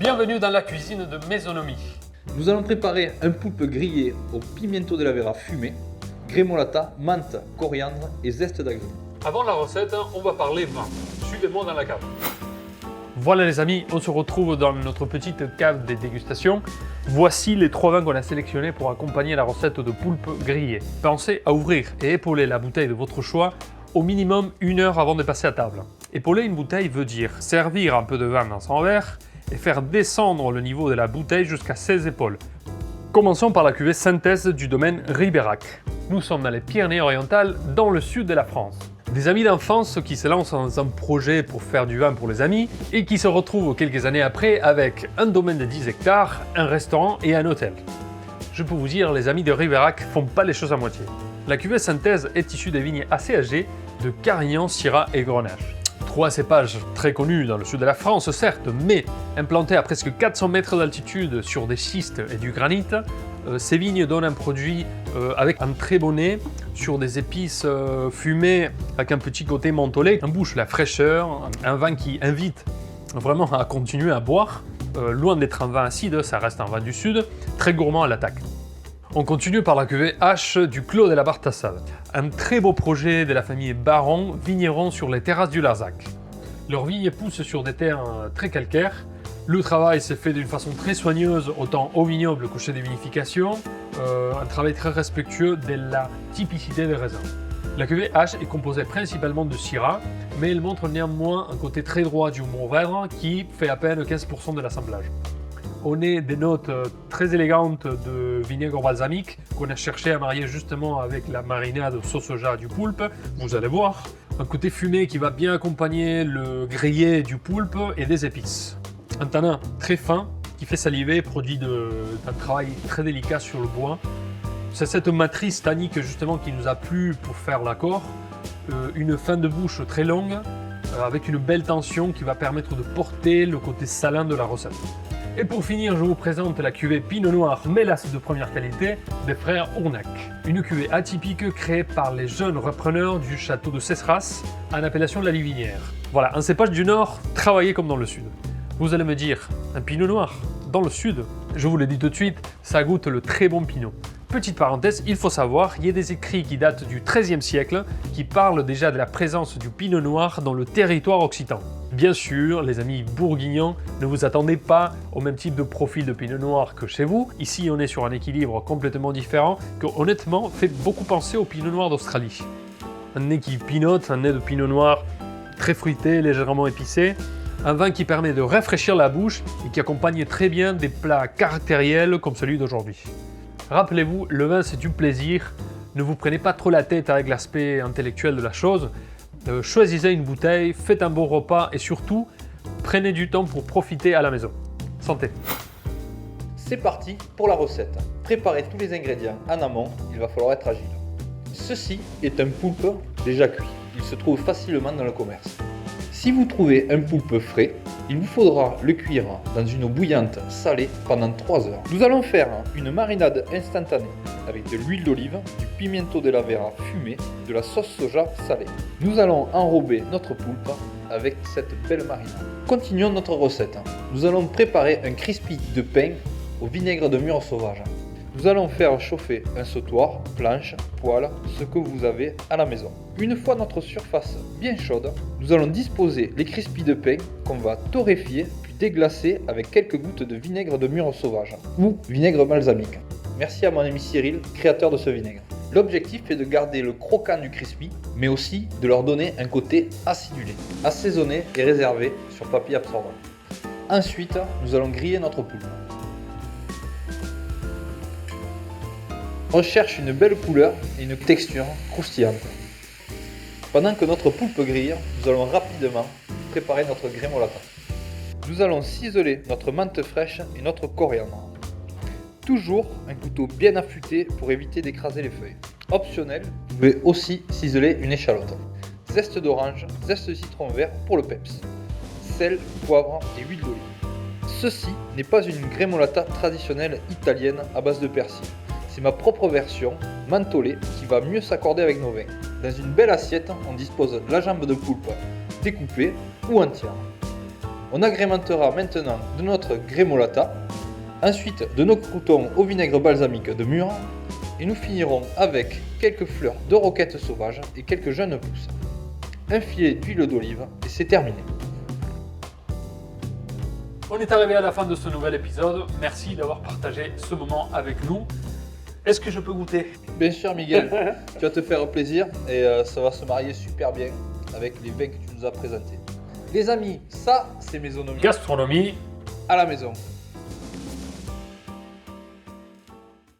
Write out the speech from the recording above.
Bienvenue dans la cuisine de Maisonnomie. Nous allons préparer un poulpe grillé au pimiento della vera fumé, grémolata, menthe, coriandre et zeste d'agrumes. Avant la recette, on va parler vin. Suivez-moi dans la cave. Voilà les amis, on se retrouve dans notre petite cave des dégustations. Voici les 3 vins qu'on a sélectionnés pour accompagner la recette de poulpe grillé. Pensez à ouvrir et épauler la bouteille de votre choix au minimum 1 heure avant de passer à table. Épauler une bouteille veut dire servir un peu de vin dans son verre et faire descendre le niveau de la bouteille jusqu'à 16 épaules. Commençons par la cuvée synthèse du domaine Ribérac. Nous sommes dans les Pyrénées-Orientales, dans le sud de la France. Des amis d'enfance qui se lancent dans un projet pour faire du vin pour les amis et qui se retrouvent quelques années après avec un domaine de 10 hectares, un restaurant et un hôtel. Je peux vous dire, les amis de Ribérac font pas les choses à moitié. La cuvée synthèse est issue des vignes assez âgées de Carignan, Syrah et Grenache. 3 cépages très connus dans le sud de la France, certes, mais implantés à presque 400 mètres d'altitude sur des schistes et du granit, ces vignes donnent un produit avec un très bon nez, sur des épices fumées avec un petit côté mentholé, en bouche la fraîcheur, un vin qui invite vraiment à continuer à boire, loin d'être un vin acide, ça reste un vin du sud, très gourmand à l'attaque. On continue par la cuvée H du Clos de la Bartassade, un très beau projet de la famille Baron, vigneron sur les terrasses du Larzac. Leurs vignes poussent sur des terres très calcaires. Le travail s'est fait d'une façon très soigneuse, autant au vignoble qu'au chai de vinification, un travail très respectueux de la typicité des raisins. La cuvée H est composée principalement de Syrah, mais elle montre néanmoins un côté très droit du Mourvèdre qui fait à peine 15% de l'assemblage. On est des notes très élégantes de vinaigre balsamique qu'on a cherché à marier justement avec la marinade sauce soja du poulpe, vous allez voir. Un côté fumé qui va bien accompagner le grillé du poulpe et des épices. Un tanin très fin qui fait saliver, produit d'un travail très délicat sur le bois. C'est cette matrice tannique justement qui nous a plu pour faire l'accord. Une fin de bouche très longue avec une belle tension qui va permettre de porter le côté salin de la recette. Et pour finir, je vous présente la cuvée Pinot Noir Mélasse de première qualité des frères Ournac. Une cuvée atypique créée par les jeunes repreneurs du château de Cesras en appellation la Livinière. Voilà, un cépage du Nord travaillé comme dans le Sud. Vous allez me dire, un Pinot Noir dans le Sud? Je vous le dis tout de suite, ça goûte le très bon Pinot. Petite parenthèse, il faut savoir, il y a des écrits qui datent du XIIIe siècle qui parlent déjà de la présence du Pinot Noir dans le territoire occitan. Bien sûr, les amis bourguignons, ne vous attendez pas au même type de profil de Pinot Noir que chez vous. Ici, on est sur un équilibre complètement différent qui, honnêtement, fait beaucoup penser au Pinot Noir d'Australie. Un nez qui pinote, un nez de Pinot Noir très fruité, légèrement épicé. Un vin qui permet de rafraîchir la bouche et qui accompagne très bien des plats caractériels comme celui d'aujourd'hui. Rappelez-vous, le vin c'est du plaisir, ne vous prenez pas trop la tête avec l'aspect intellectuel de la chose, choisissez une bouteille, faites un bon repas et surtout, prenez du temps pour profiter à la maison. Santé! C'est parti pour la recette. Préparez tous les ingrédients en amont, il va falloir être agile. Ceci est un poulpe déjà cuit, il se trouve facilement dans le commerce. Si vous trouvez un poulpe frais, il vous faudra le cuire dans une eau bouillante salée pendant 3 heures. Nous allons faire une marinade instantanée avec de l'huile d'olive, du pimiento della vera fumé, de la sauce soja salée. Nous allons enrober notre poulpe avec cette belle marinade. Continuons notre recette. Nous allons préparer un crispy de pain au vinaigre de mûre sauvage. Nous allons faire chauffer un sautoir, planche, poêle, ce que vous avez à la maison. Une fois notre surface bien chaude, nous allons disposer les crispy de pain qu'on va torréfier puis déglacer avec quelques gouttes de vinaigre de mûre sauvage ou vinaigre balsamique. Merci à mon ami Cyril, créateur de ce vinaigre. L'objectif est de garder le croquant du crispy, mais aussi de leur donner un côté acidulé, assaisonné et réservé sur papier absorbant. Ensuite, nous allons griller notre poulpe. On cherche une belle couleur et une texture croustillante. Pendant que notre poulpe grille, nous allons rapidement préparer notre grémolata. Nous allons ciseler notre menthe fraîche et notre coriandre. Toujours un couteau bien affûté pour éviter d'écraser les feuilles. Optionnel, vous pouvez aussi ciseler une échalote. Zeste d'orange, zeste de citron vert pour le peps. Sel, poivre et huile d'olive. Ceci n'est pas une grémolata traditionnelle italienne à base de persil. C'est ma propre version, mentholée, qui va mieux s'accorder avec nos vins. Dans une belle assiette, on dispose la jambe de poulpe découpée ou entière. On agrémentera maintenant de notre grémolata, ensuite de nos croûtons au vinaigre balsamique de mûre, et nous finirons avec quelques fleurs de roquette sauvage et quelques jeunes pousses. Un filet d'huile d'olive et c'est terminé. On est arrivé à la fin de ce nouvel épisode. Merci d'avoir partagé ce moment avec nous. Est-ce que je peux goûter? Bien sûr Miguel, tu vas te faire plaisir et ça va se marier super bien avec les vins que tu nous as présentés. Les amis, ça c'est Maisonnomie Gastronomie à la maison.